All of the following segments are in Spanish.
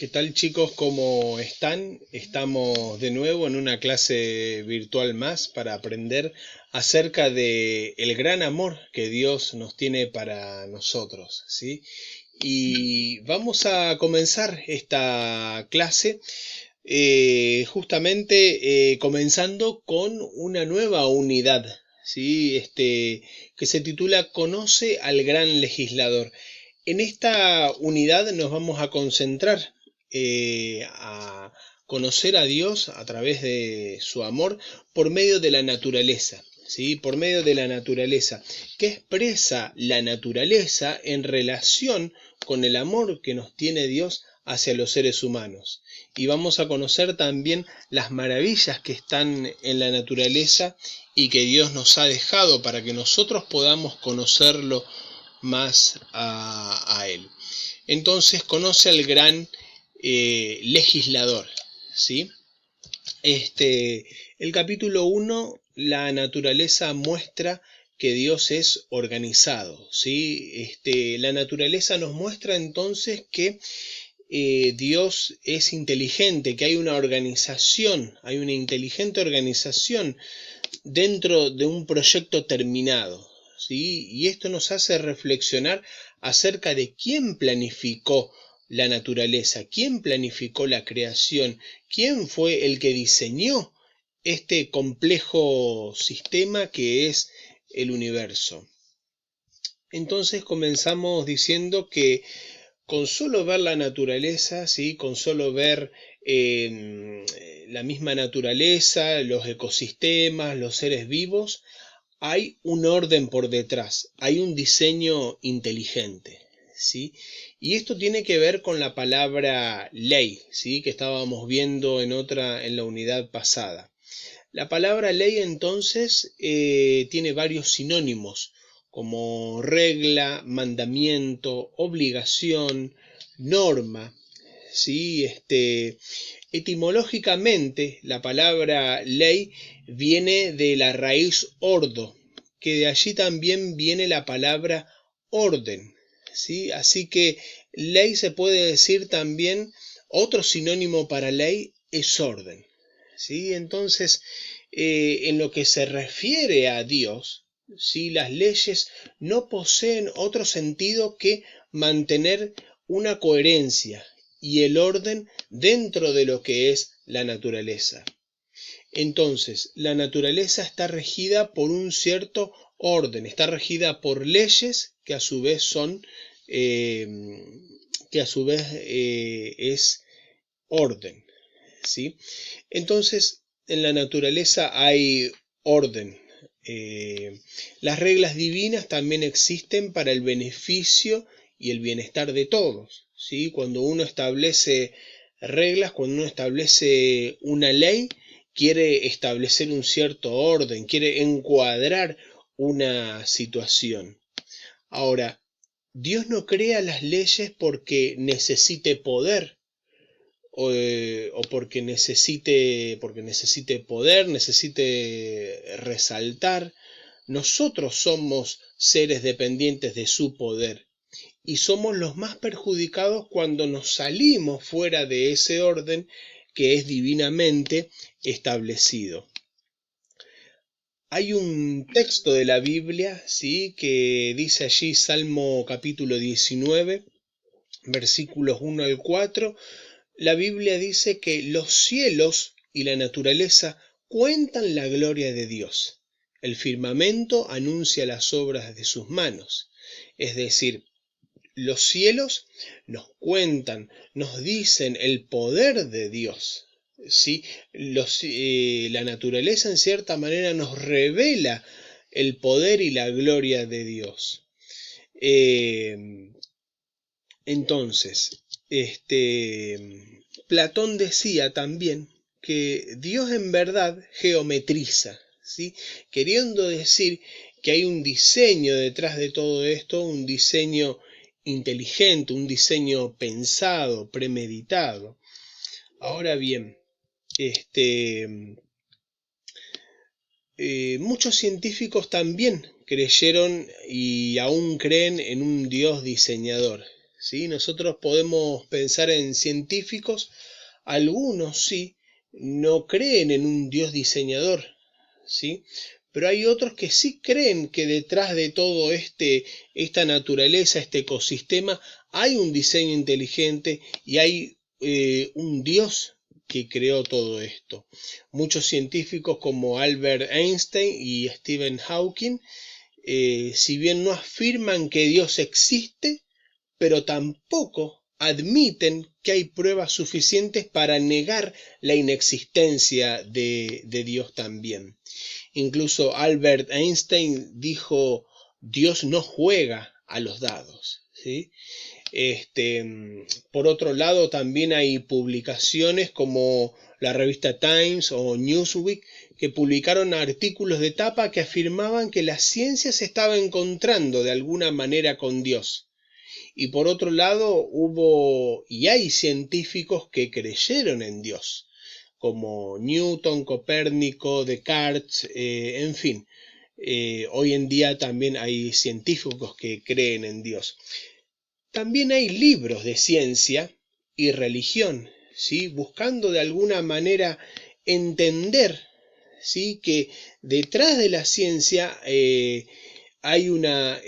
¿Qué tal chicos? ¿Cómo están? Estamos de nuevo en una clase virtual más para aprender acerca de el gran amor que Dios nos tiene para nosotros, ¿sí? Y vamos a comenzar esta clase justamente comenzando con una nueva unidad, ¿sí? Que se titula Conoce al gran legislador. En esta unidad nos vamos a concentrar a conocer a Dios a través de su amor por medio de la naturaleza, ¿sí? Por medio de la naturaleza, que expresa la naturaleza en relación con el amor que nos tiene Dios hacia los seres humanos. Y vamos a conocer también las maravillas que están en la naturaleza y que Dios nos ha dejado para que nosotros podamos conocerlo más a Él. Entonces conoce al gran legislador, ¿sí? El capítulo 1, la naturaleza muestra que Dios es organizado, ¿sí? La naturaleza nos muestra entonces que Dios es inteligente, que hay una organización, hay una inteligente organización dentro de un proyecto terminado, ¿sí? Y esto nos hace reflexionar acerca de quién planificó la naturaleza, quién planificó la creación, quién fue el que diseñó este complejo sistema que es el universo. Entonces comenzamos diciendo que con solo ver la naturaleza, ¿sí? Con solo ver la misma naturaleza, los ecosistemas, los seres vivos, hay un orden por detrás, hay un diseño inteligente, ¿sí? Y esto tiene que ver con la palabra ley, ¿sí? Que estábamos viendo en la unidad pasada. La palabra ley entonces tiene varios sinónimos, como regla, mandamiento, obligación, norma, ¿sí? Etimológicamente, la palabra ley viene de la raíz ordo, que de allí también viene la palabra orden, ¿sí? Así que ley se puede decir también, otro sinónimo para ley es orden, ¿sí? Entonces, en lo que se refiere a Dios, ¿sí? Las leyes no poseen otro sentido que mantener una coherencia y el orden dentro de lo que es la naturaleza. Entonces, la naturaleza está regida por un cierto orden, está regida por leyes que a su vez son, eh, es orden, ¿sí? Entonces, en la naturaleza hay orden. Las reglas divinas también existen para el beneficio y el bienestar de todos, ¿sí? Cuando uno establece reglas, cuando uno establece una ley, quiere establecer un cierto orden, quiere encuadrar una situación. Ahora, Dios no crea las leyes porque necesite poder, o porque necesite poder, necesite resaltar. Nosotros somos seres dependientes de su poder y somos los más perjudicados cuando nos salimos fuera de ese orden que es divinamente establecido. Hay un texto de la Biblia, ¿sí? Que dice allí, Salmo capítulo 19, versículos 1 al 4. La Biblia dice que los cielos y la naturaleza cuentan la gloria de Dios. El firmamento anuncia las obras de sus manos. Es decir, los cielos nos cuentan, nos dicen el poder de Dios, ¿sí? La naturaleza en cierta manera nos revela el poder y la gloria de Dios. Entonces, Platón decía también que Dios en verdad geometriza, ¿sí? Queriendo decir que hay un diseño detrás de todo esto, un diseño inteligente, un diseño pensado, premeditado. Ahora bien, muchos científicos también creyeron y aún creen en un Dios diseñador, ¿sí? Nosotros podemos pensar en científicos, algunos sí, no creen en un Dios diseñador, ¿sí? Pero hay otros que sí creen que detrás de todo esta naturaleza, este ecosistema, hay un diseño inteligente y hay un Dios que creó todo esto. Muchos científicos como Albert Einstein y Stephen Hawking, si bien no afirman que Dios existe, pero tampoco admiten que hay pruebas suficientes para negar la inexistencia de Dios también. Incluso Albert Einstein dijo, Dios no juega a los dados, ¿sí? Por otro lado, también hay publicaciones como la revista Times o Newsweek que publicaron artículos de tapa que afirmaban que la ciencia se estaba encontrando de alguna manera con Dios. Y por otro lado, hubo y hay científicos que creyeron en Dios, como Newton, Copérnico, Descartes, en fin. Hoy en día también hay científicos que creen en Dios. También hay libros de ciencia y religión, ¿sí? Buscando de alguna manera entender, ¿sí? Que detrás de la ciencia hay una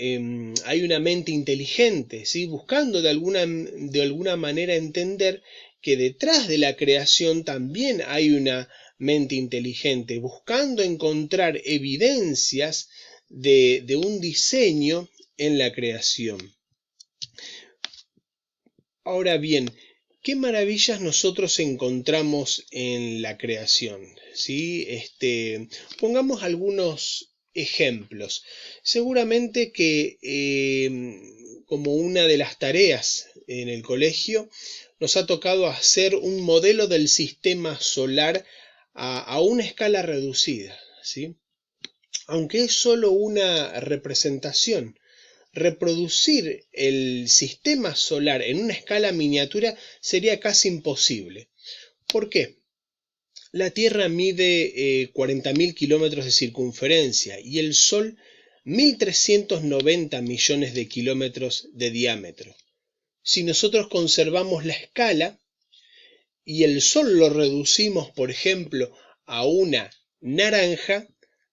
mente inteligente, ¿sí? Buscando de alguna manera entender que detrás de la creación también hay una mente inteligente, buscando encontrar evidencias de un diseño en la creación. Ahora bien, ¿qué maravillas nosotros encontramos en la creación? ¿Sí? Pongamos algunos ejemplos. Seguramente que como una de las tareas en el colegio nos ha tocado hacer un modelo del sistema solar a una escala reducida, ¿sí? Aunque es solo una representación. Reproducir el sistema solar en una escala miniatura sería casi imposible. ¿Por qué? La Tierra mide 40.000 kilómetros de circunferencia y el Sol 1.390 millones de kilómetros de diámetro. Si nosotros conservamos la escala y el Sol lo reducimos, por ejemplo, a una naranja,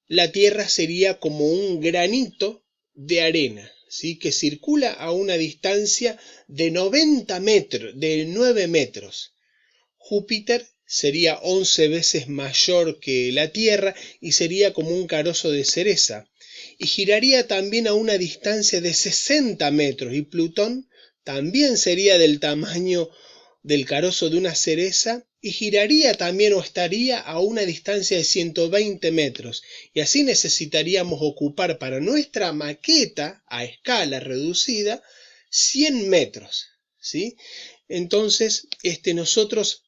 la Tierra sería como un granito de arena, ¿sí? Que circula a una distancia de 90 metros, de 9 metros. Júpiter sería 11 veces mayor que la Tierra y sería como un carozo de cereza. Y giraría también a una distancia de 60 metros. Y Plutón también sería del tamaño del carozo de una cereza y giraría también o estaría a una distancia de 120 metros. Y así necesitaríamos ocupar para nuestra maqueta a escala reducida 100 metros, ¿sí? Entonces, nosotros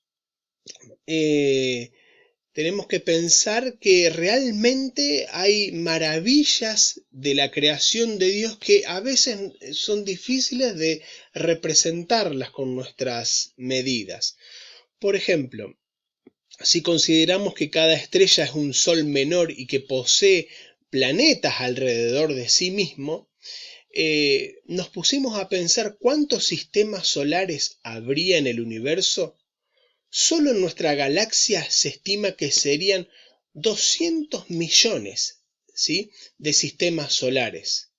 tenemos que pensar que realmente hay maravillas de la creación de Dios que a veces son difíciles de representarlas con nuestras medidas. Por ejemplo, si consideramos que cada estrella es un sol menor y que posee planetas alrededor de sí mismo, nos pusimos a pensar cuántos sistemas solares habría en el universo. Solo en nuestra galaxia se estima que serían 200 millones, ¿sí?, de sistemas solares.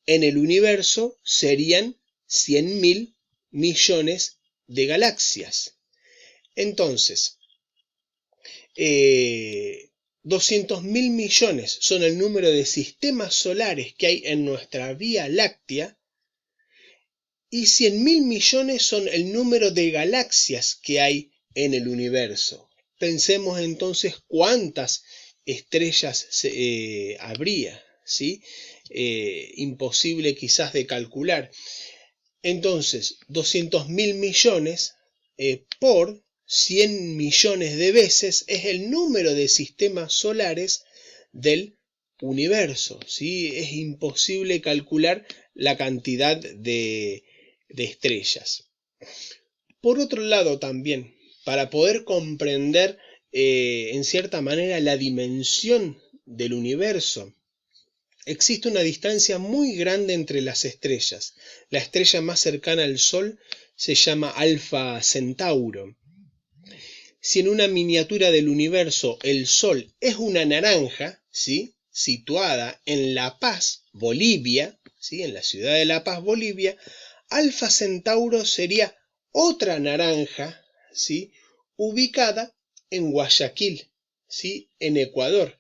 En el universo serían 100.000 millones de galaxias. Entonces, 200.000 millones son el número de sistemas solares que hay en nuestra Vía Láctea y 100.000 millones son el número de galaxias que hay en el universo. Pensemos entonces cuántas estrellas habría, ¿sí? Imposible quizás de calcular. Entonces, 200.000 millones por 100 millones de veces es el número de sistemas solares del universo, ¿sí? Es imposible calcular la cantidad de estrellas. Por otro lado también, para poder comprender en cierta manera la dimensión del universo, existe una distancia muy grande entre las estrellas. La estrella más cercana al Sol se llama Alfa Centauro. Si en una miniatura del universo el Sol es una naranja, ¿sí?, situada en La Paz, Bolivia, ¿sí?, en la ciudad de La Paz, Bolivia, Alfa Centauro sería otra naranja, ¿sí?, ubicada en Guayaquil, ¿sí?, en Ecuador.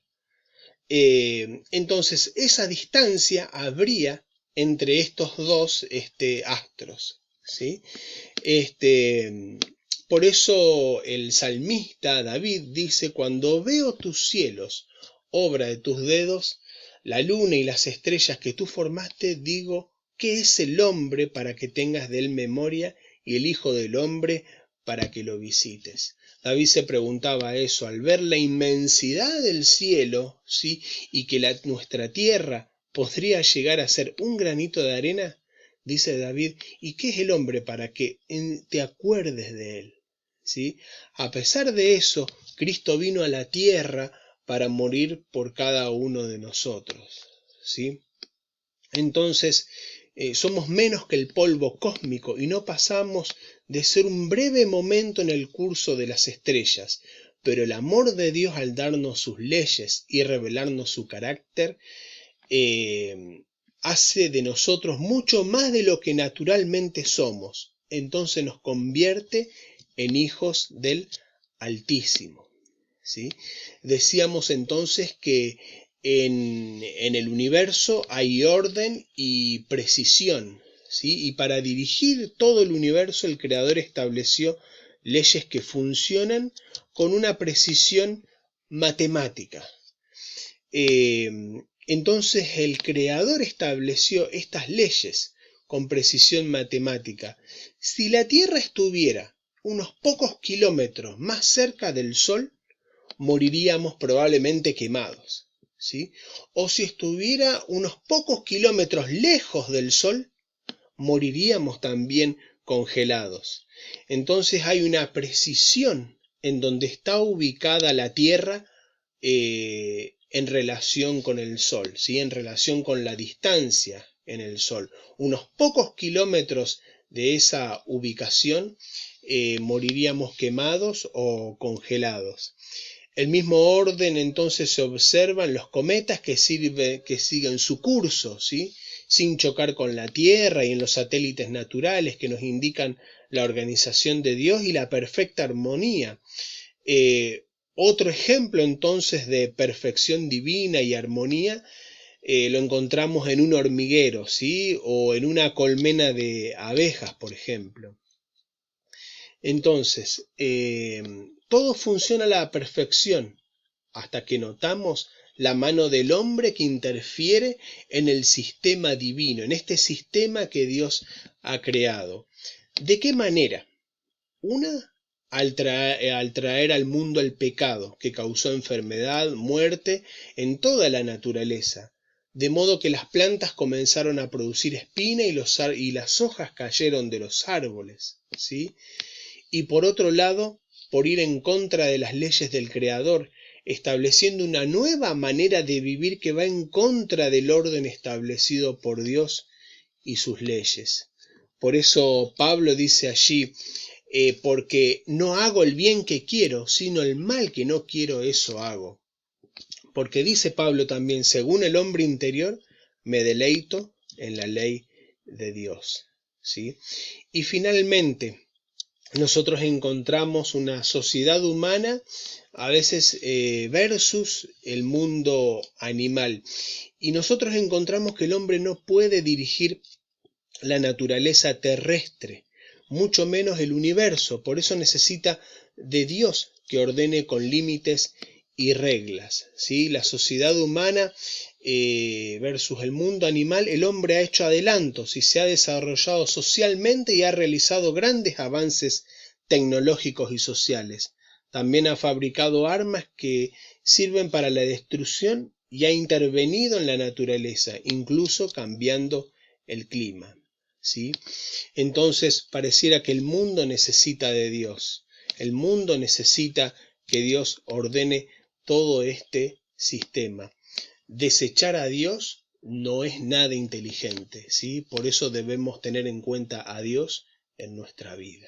Entonces, esa distancia habría entre estos dos astros, ¿sí? Por eso el salmista David dice: cuando veo tus cielos, obra de tus dedos, la luna y las estrellas que tú formaste, digo, ¿qué es el hombre para que tengas de él memoria, y el hijo del hombre para que lo visites? David se preguntaba eso al ver la inmensidad del cielo, ¿sí?, y que nuestra tierra podría llegar a ser un granito de arena. Dice David: ¿y qué es el hombre para que te acuerdes de él? ¿Sí? A pesar de eso, Cristo vino a la tierra para morir por cada uno de nosotros, ¿sí? Entonces, somos menos que el polvo cósmico y no pasamos de ser un breve momento en el curso de las estrellas, pero el amor de Dios, al darnos sus leyes y revelarnos su carácter, hace de nosotros mucho más de lo que naturalmente somos. Entonces nos convierte en hijos del Altísimo, ¿sí? Decíamos entonces que en el universo hay orden y precisión, ¿sí? Y para dirigir todo el universo, el Creador estableció leyes que funcionan con una precisión matemática. Entonces el Creador estableció estas leyes con precisión matemática. Si la Tierra estuviera unos pocos kilómetros más cerca del Sol, moriríamos probablemente quemados, ¿sí? O si estuviera unos pocos kilómetros lejos del Sol, moriríamos también congelados. Entonces hay una precisión en donde está ubicada la Tierra, en relación con el Sol, ¿sí?, en relación con la distancia en el Sol. Unos pocos kilómetros de esa ubicación, moriríamos quemados o congelados. El mismo orden entonces se observa en los cometas que siguen su curso, ¿sí?, sin chocar con la Tierra, y en los satélites naturales que nos indican la organización de Dios y la perfecta armonía. Otro ejemplo entonces de perfección divina y armonía lo encontramos en un hormiguero, ¿sí?, o en una colmena de abejas, por ejemplo. Entonces, todo funciona a la perfección hasta que notamos la mano del hombre que interfiere en el sistema divino, en este sistema que Dios ha creado. ¿De qué manera? Una, al traer al mundo el pecado, que causó enfermedad, muerte en toda la naturaleza, de modo que las plantas comenzaron a producir espina y las hojas cayeron de los árboles, ¿sí? Y por otro lado, por ir en contra de las leyes del Creador, estableciendo una nueva manera de vivir que va en contra del orden establecido por Dios y sus leyes. Por eso Pablo dice allí: porque no hago el bien que quiero, sino el mal que no quiero, eso hago. Porque dice Pablo también: según el hombre interior, me deleito en la ley de Dios, ¿sí? Y finalmente, nosotros encontramos una sociedad humana a veces versus el mundo animal. Y nosotros encontramos que el hombre no puede dirigir la naturaleza terrestre, mucho menos el universo. Por eso necesita de Dios que ordene con límites y reglas, ¿sí? La sociedad humana versus el mundo animal, el hombre ha hecho adelantos y se ha desarrollado socialmente y ha realizado grandes avances tecnológicos y sociales. También ha fabricado armas que sirven para la destrucción y ha intervenido en la naturaleza, incluso cambiando el clima, ¿sí? Entonces pareciera que el mundo necesita de Dios. El mundo necesita que Dios ordene todo este sistema. Desechar a Dios no es nada inteligente, ¿sí? Por eso debemos tener en cuenta a Dios en nuestra vida.